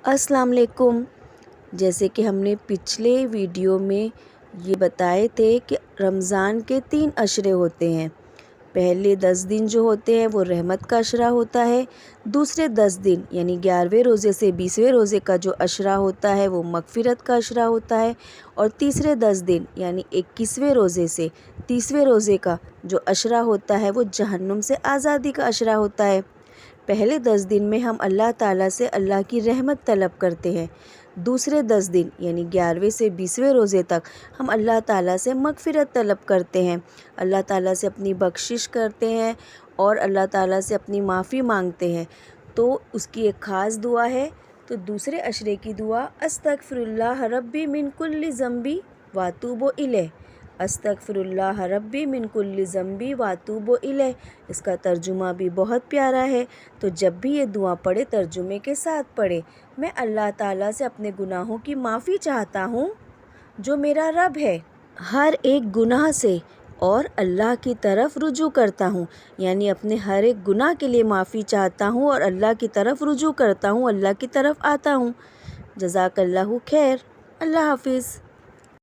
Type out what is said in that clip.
السلام علیکم۔ جیسے کہ ہم نے پچھلے ویڈیو میں یہ بتائے تھے کہ رمضان کے 3 عشرے ہوتے ہیں۔ پہلے 10 دن جو ہوتے ہیں وہ رحمت کا عشرہ ہوتا ہے، دوسرے 10 دن یعنی 11ویں روزے سے 20ویں روزے کا جو عشرہ ہوتا ہے وہ مغفرت کا عشرہ ہوتا ہے، اور تیسرے 10 دن یعنی 21ویں روزے سے 30ویں روزے کا جو عشرہ ہوتا ہے وہ جہنم سے آزادی کا عشرہ ہوتا ہے۔ پہلے 10 دن میں ہم اللہ تعالیٰ سے اللہ کی رحمت طلب کرتے ہیں، دوسرے 10 دن یعنی 11ویں سے 20ویں روزے تک ہم اللہ تعالیٰ سے مغفرت طلب کرتے ہیں، اللہ تعالیٰ سے اپنی بخشش کرتے ہیں اور اللہ تعالیٰ سے اپنی معافی مانگتے ہیں۔ تو اس کی ایک خاص دعا ہے، تو دوسرے عشرے کی دعا استغفر اللہ ربی من کل ذنب واتوب الیہ، استغفر اللہ ربی من کل ذنب واتوب الیہ۔ اس کا ترجمہ بھی بہت پیارا ہے، تو جب بھی یہ دعا پڑھے ترجمے کے ساتھ پڑھے۔ میں اللہ تعالیٰ سے اپنے گناہوں کی معافی چاہتا ہوں جو میرا رب ہے، ہر ایک گناہ سے، اور اللہ کی طرف رجوع کرتا ہوں، یعنی اپنے ہر ایک گناہ کے لیے معافی چاہتا ہوں اور اللہ کی طرف رجوع کرتا ہوں، اللہ کی طرف آتا ہوں۔ جزاک اللہ خیر، اللہ حافظ۔